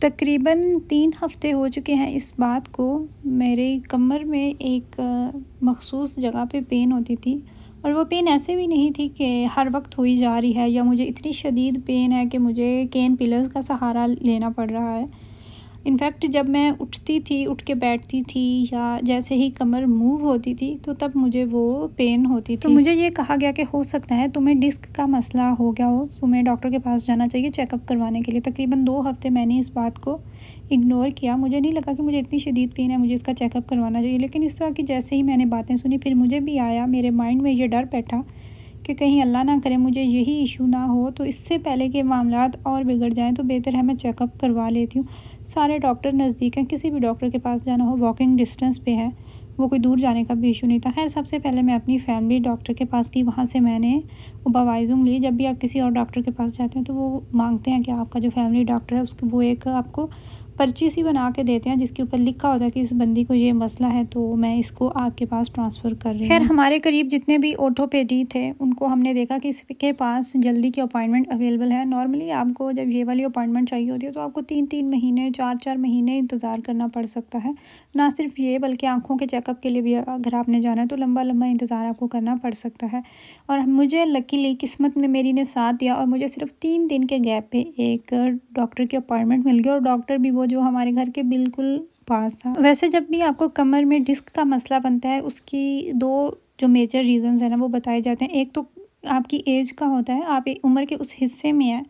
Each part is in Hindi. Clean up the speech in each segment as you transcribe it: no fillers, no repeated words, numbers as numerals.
तकरीबन 3 हफ़्ते हो चुके हैं इस बात को। मेरे कमर में एक मख़सूस जगह पे पेन होती थी, और वो पेन ऐसे भी नहीं थी कि हर वक्त हुई जा रही है या मुझे इतनी शदीद पेन है कि मुझे पेन किलर्स का सहारा लेना पड़ रहा है। इनफैक्ट जब मैं उठती थी, उठ के बैठती थी या जैसे ही कमर मूव होती थी तो तब मुझे वो पेन होती थी। तो मुझे ये कहा गया कि हो सकता है तुम्हें डिस्क का मसला हो गया हो, तुम्हें डॉक्टर के पास जाना चाहिए चेकअप करवाने के लिए। तकरीबन 2 हफ़्ते मैंने इस बात को इग्नोर किया। मुझे नहीं लगा कि मुझे इतनी शदीद पेन है, मुझे इसका चेकअप करवाना चाहिए। लेकिन इस तरह की जैसे ही मैंने बातें सुनी, फिर मुझे भी आया, मेरे माइंड में ये डर बैठा कि कहीं अल्लाह ना करे मुझे यही इशू ना हो, तो इससे पहले कि मामलात और बिगड़ जाएं तो बेहतर है मैं चेकअप करवा लेती हूँ। सारे डॉक्टर नज़दीक हैं, किसी भी डॉक्टर के पास जाना हो वॉकिंग डिस्टेंस पे है, वो कोई दूर जाने का भी इशू नहीं था। खैर सबसे पहले मैं अपनी फैमिली डॉक्टर के पास गई, वहाँ से मैंने ओबावाइज़ुम ली। जब भी आप किसी और डॉक्टर के पास जाते हैं तो वो मांगते हैं कि आपका जो फैमिली डॉक्टर है उसकी वो एक आपको पर्ची सी बना के देते हैं जिसके ऊपर लिखा होता है कि इस बंदी को ये मसला है, तो मैं इसको आपके पास ट्रांसफ़र कर रही हूँ। खैर हमारे करीब जितने भी ऑर्थोपेडी थे उनको हमने देखा कि इसके पास जल्दी की अपॉइंटमेंट अवेलेबल है। नॉर्मली आपको जब ये वाली अपॉइंटमेंट चाहिए होती है तो आपको 3-3 महीने 4-4 महीने इंतज़ार करना पड़ सकता है। ना सिर्फ ये बल्कि आँखों के चेकअप के लिए भी अगर आपने जाना है तो लंबा इंतज़ार आपको करना पड़ सकता है। और मुझे लकीली किस्मत में मेरी ने साथ दिया और मुझे सिर्फ 3 दिन के गैप पे एक डॉक्टर की अपॉइंटमेंट मिल गई, और डॉक्टर भी वो जो हमारे घर के बिल्कुल पास था। वैसे जब भी आपको कमर में डिस्क का मसला बनता है उसकी 2 जो मेजर रीज़न्स हैं ना वो बताए जाते हैं। एक तो आपकी एज का होता है, आप उम्र के उस हिस्से में हैं,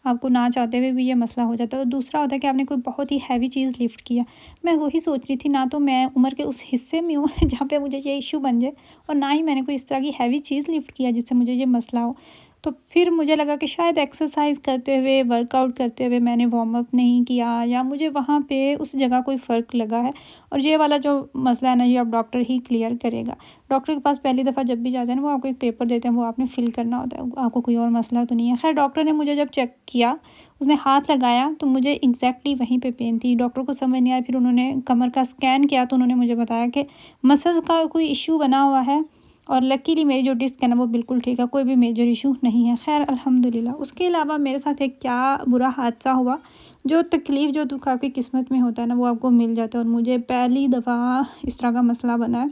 आपको ना चाहते हुए भी ये मसला हो जाता है। और दूसरा होता है कि आपने कोई बहुत ही हैवी चीज़ लिफ्ट किया। मैं वही सोच रही थी, ना तो मैं उम्र के उस हिस्से में हूँ जहाँ पे मुझे ये इशू बन जाए, और ना ही मैंने कोई इस तरह की हैवी चीज़ लिफ्ट किया जिससे मुझे ये मसला हो। तो फिर मुझे लगा कि शायद एक्सरसाइज करते हुए, वर्कआउट करते हुए मैंने वार्म अप नहीं किया, या मुझे वहाँ पे उस जगह कोई फ़र्क लगा है। और ये वाला जो मसला है ना, ये अब डॉक्टर ही क्लियर करेगा। डॉक्टर के पास पहली दफ़ा जब भी जाते हैं ना वो आपको एक पेपर देते हैं, वो आपने फ़िल करना होता है, आपको कोई और मसला तो नहीं है। खैर डॉक्टर ने मुझे जब चेक किया, उसने हाथ लगाया तो मुझे एग्जैक्टली वहीं पे पेन थी। डॉक्टर को समझ नहीं आया, फिर उन्होंने कमर का स्कैन किया तो उन्होंने मुझे बताया कि मसल्स का कोई इशू बना हुआ है, और लकीली मेरी जो डिस्क है ना वो बिल्कुल ठीक है, कोई भी मेजर इशू नहीं है। खैर अल्हम्दुलिल्लाह। उसके अलावा मेरे साथ एक क्या बुरा हादसा हुआ, जो तकलीफ़ जो दुख आपकी किस्मत में होता है ना वो आपको मिल जाता है, और मुझे पहली दफ़ा इस तरह का मसला बना है।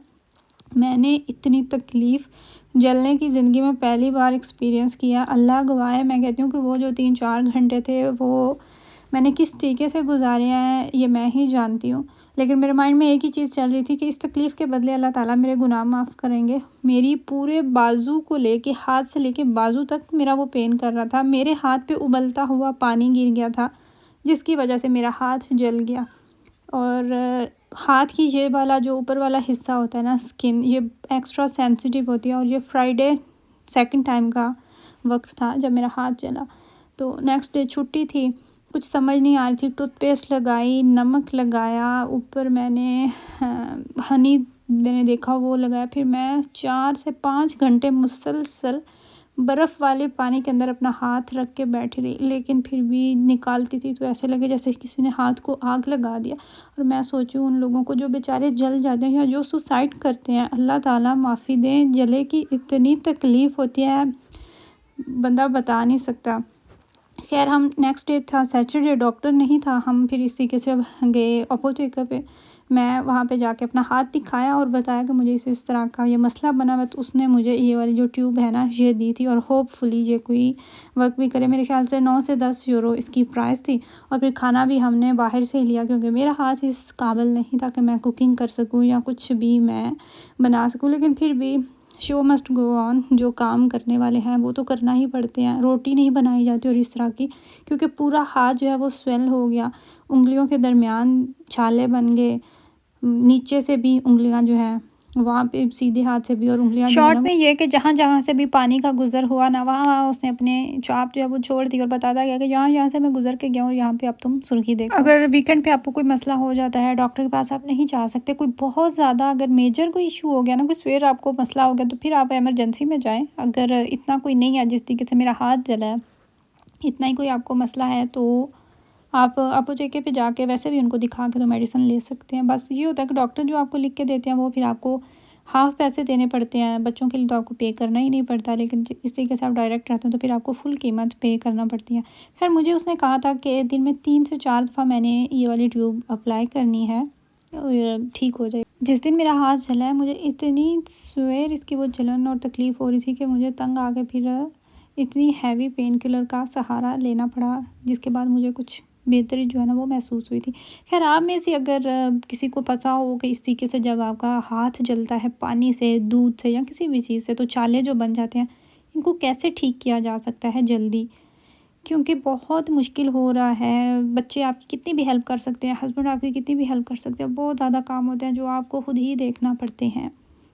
मैंने इतनी तकलीफ़ जलने की ज़िंदगी में पहली बार एक्सपीरियंस किया। अल्लाह गवाह है, मैं कहती हूँ कि वो जो 3-4 घंटे थे वो मैंने किस तरीके से गुजारे हैं ये मैं ही जानती हूँ। लेकिन मेरे माइंड में एक ही चीज़ चल रही थी कि इस तकलीफ़ के बदले अल्लाह ताला मेरे गुनाह माफ़ करेंगे। मेरी पूरे बाजू को लेके, हाथ से लेके बाजू तक मेरा वो पेन कर रहा था। मेरे हाथ पे उबलता हुआ पानी गिर गया था जिसकी वजह से मेरा हाथ जल गया। और हाथ की ये वाला जो ऊपर वाला हिस्सा होता है ना, स्किन, ये एक्स्ट्रा सेंसिटिव होती है। और ये फ्राइडे सेकंड टाइम का वक्त था जब मेरा हाथ जला। तो नेक्स्ट डे छुट्टी थी, कुछ समझ नहीं आ रही थी। टूथपेस्ट लगाई, नमक लगाया, ऊपर मैंने हनी मैंने देखा वो लगाया। फिर मैं 4 से 5 घंटे मुसलसल बर्फ़ वाले पानी के अंदर अपना हाथ रख के बैठी रही, लेकिन फिर भी निकालती थी तो ऐसे लगे जैसे किसी ने हाथ को आग लगा दिया। और मैं सोचूं उन लोगों को जो बेचारे जल जाते हैं या जो सुसाइड करते हैं, अल्लाह ताला माफ़ी दें। जले की इतनी तकलीफ़ होती है बंदा बता नहीं सकता। खैर हम नेक्स्ट डे था सैटरडे, डॉक्टर नहीं था, हम फिर इसी के से गए अपोथेका पे। मैं वहाँ पे जाके अपना हाथ दिखाया और बताया कि मुझे इस तरह का ये मसला बना हुआ है। तो उसने मुझे ये वाली जो ट्यूब है ना ये दी थी, और होपफुली ये कोई वर्क भी करे। मेरे ख्याल से 9 से 10 यूरो इसकी प्राइस थी। और फिर खाना भी हमने बाहर से ही लिया क्योंकि मेरा हाथ इस काबिल नहीं था कि मैं कुकिंग कर सकूँ या कुछ भी मैं बना सकूँ। लेकिन फिर भी शो मस्ट गो ऑन, जो काम करने वाले हैं वो तो करना ही पड़ते हैं। रोटी नहीं बनाई जाती और इस तरह की, क्योंकि पूरा हाथ जो है वो स्वेल हो गया, उंगलियों के दरमियान छाले बन गए, नीचे से भी उंगलियां जो हैं वहाँ पे सीधे हाथ से भी, और उंगलियां शॉर्ट में ये कि जहाँ जहाँ से भी पानी का गुजर हुआ ना वहाँ उसने अपने चाप जो है वो छोड़ दी और बताता गया कि यहाँ यहाँ से मैं गुजर के गया हूँ, यहाँ पे अब तुम सुर्खी देखो। अगर वीकेंड पे आपको कोई मसला हो जाता है, डॉक्टर के पास आप नहीं जा सकते, कोई बहुत ज़्यादा अगर मेजर कोई इशू हो गया ना, कोई सवेर आपको मसला हो गया, तो फिर आप एमरजेंसी में जाएँ। अगर इतना कोई नहीं है, जिस तरीके से मेरा हाथ जला है, इतना ही कोई आपको मसला है तो आप अपोथेके पे जाके वैसे भी उनको दिखा के तो मेडिसिन ले सकते हैं। बस ये होता है कि डॉक्टर जो आपको लिख के देते हैं वो फिर आपको हाफ़ पैसे देने पड़ते हैं, बच्चों के लिए तो आपको पे करना ही नहीं पड़ता, लेकिन इस तरीके से आप डायरेक्ट रहते हो तो फिर आपको फुल कीमत पे करना पड़ती है। खैर मुझे उसने कहा था कि दिन में 3 से 4 दफ़ा मैंने ये वाली ट्यूब अप्लाई करनी है, ठीक हो जाए। जिस दिन मेरा हाथ जला है, मुझे इतनी सवेर इसकी वो जलन और तकलीफ़ हो रही थी कि मुझे तंग आ के फिर इतनी हैवी पेन किलर का सहारा लेना पड़ा, जिसके बाद मुझे कुछ बेहतरी जो है ना वो महसूस हुई थी। खैर आप में से अगर किसी को पता हो कि इस तरीके से जब आपका हाथ जलता है पानी से, दूध से या किसी भी चीज़ से, तो छाले जो बन जाते हैं, इनको कैसे ठीक किया जा सकता है जल्दी? क्योंकि बहुत मुश्किल हो रहा है। बच्चे आपकी कितनी भी हेल्प कर सकते हैं, हस्बैंड आपकी कितनी भी हेल्प कर सकते हैं, बहुत ज़्यादा काम होते हैं जो आपको खुद ही देखना पड़ते हैं,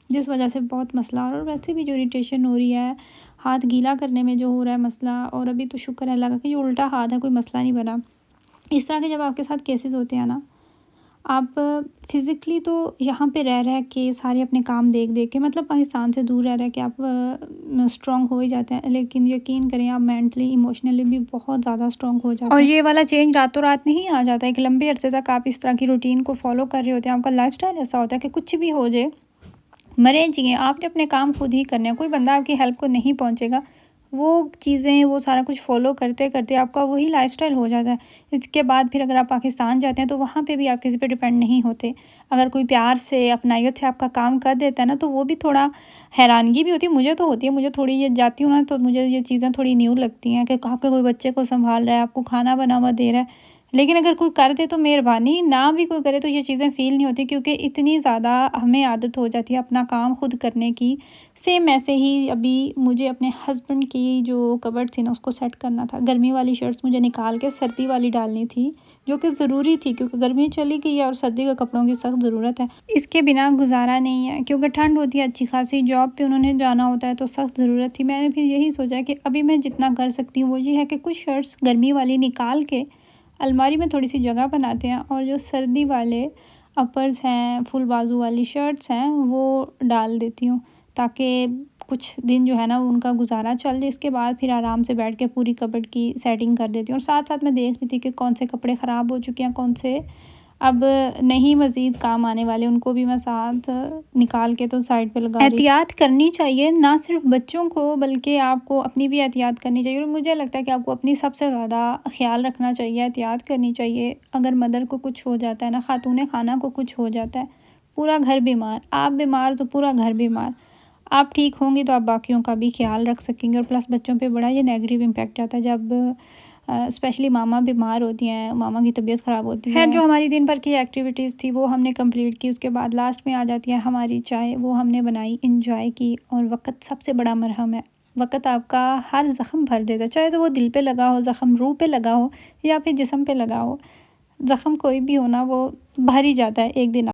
जिस वजह से बहुत मसला। और वैसे भी जो इरिटेशन हो रही है, हाथ गीला करने में जो हो रहा है मसला, और अभी तो शुक्र है अल्लाह का कि ये उल्टा हाथ है, कोई मसला नहीं बना। इस तरह के जब आपके साथ केसेस होते हैं ना, आप फ़िज़िकली तो यहाँ पे रह के सारे अपने काम देख के, मतलब पाकिस्तान से दूर रह के आप स्ट्रॉन्ग हो ही जाते हैं, लेकिन यकीन करें आप मेंटली इमोशनली भी बहुत ज़्यादा स्ट्रॉन्ग हो जाते हैं। और ये वाला चेंज रातों रात नहीं आ जाता। एक लंबे अरसे तक आप इस तरह की रूटीन को फॉलो कर रहे होते हैं, आपका लाइफस्टाइल ऐसा होता है कि कुछ भी हो जाए, मरे जिए, आपने अपने काम खुद ही करने हैं, कोई बंदा आपकी हेल्प को नहीं पहुँचेगा। वो चीज़ें, वो सारा कुछ फ़ॉलो करते करते आपका वही लाइफ़स्टाइल हो जाता है। इसके बाद फिर अगर आप पाकिस्तान जाते हैं तो वहाँ पे भी आप किसी पे डिपेंड नहीं होते। अगर कोई प्यार से, अपनायत से आपका काम कर देता है ना, तो वो भी थोड़ा हैरानगी भी होती है, मुझे तो होती है। मुझे थोड़ी, ये जाती हूँ ना तो मुझे ये चीज़ें थोड़ी न्यू लगती हैं कि आपके कोई बच्चे को सँभाल रहा है, आपको खाना बना हुआ दे रहा है। लेकिन अगर कोई कर दे तो मेहरबानी, ना भी कोई करे तो ये चीज़ें फ़ील नहीं होती, क्योंकि इतनी ज़्यादा हमें आदत हो जाती है अपना काम खुद करने की। सेम ऐसे ही अभी मुझे अपने हस्बैंड की जो कबर्ड थी ना उसको सेट करना था। गर्मी वाली शर्ट्स मुझे निकाल के सर्दी वाली डालनी थी, जो कि ज़रूरी थी, क्योंकि गर्मी चली गई है और सर्दी के कपड़ों की सख्त ज़रूरत है। इसके बिना गुजारा नहीं है, क्योंकि ठंड होती है अच्छी खासी, जॉब पे उन्होंने जाना होता है तो सख्त ज़रूरत थी। मैंने फिर यही सोचा कि अभी मैं जितना कर सकती हूँ वो ये है कि कुछ शर्ट्स गर्मी वाली निकाल के अलमारी में थोड़ी सी जगह बनाते हैं, और जो सर्दी वाले अपर्स हैं, फुल बाजू वाली शर्ट्स हैं, वो डाल देती हूँ, ताकि कुछ दिन जो है ना उनका गुजारा चल जाए। इसके बाद फिर आराम से बैठ के पूरी कबर्ड की सेटिंग कर देती हूँ। और साथ साथ मैं देख रही थी कि कौन से कपड़े ख़राब हो चुके हैं, कौन से अब नहीं मज़ीद काम आने वाले, उनको भी मैं साथ निकाल के तो साइड पे लगा रही। एहतियात करनी चाहिए, ना सिर्फ बच्चों को बल्कि आपको अपनी भी एहतियात करनी चाहिए। और मुझे लगता है कि आपको अपनी सबसे ज़्यादा ख़्याल रखना चाहिए, एहतियात करनी चाहिए। अगर मदर को कुछ हो जाता है ना, खातून खाना को कुछ हो जाता है, पूरा घर बीमार, आप बीमार तो पूरा घर बीमार। आप ठीक होंगी तो आप बाकियों का भी ख्याल रख सकेंगे। और प्लस बच्चों पे बड़ा ये नेगेटिव इम्पैक्ट आता है जब स्पेशली मामा बीमार होती हैं, मामा की तबीयत ख़राब होती है। खैर जो हमारी दिन भर की एक्टिविटीज़ थी वो हमने कंप्लीट की। उसके बाद लास्ट में आ जाती है हमारी चाय, वो हमने बनाई, इंजॉय की। और वक़्त सबसे बड़ा मरहम है, वक़्त आपका हर ज़ख़म भर देता है, चाहे तो वो दिल पे लगा हो ज़ख़म, रूह पे लगा हो या फिर जिस्म पे लगा हो, ज़ख़म कोई भी हो ना वो भर ही जाता है एक दिन।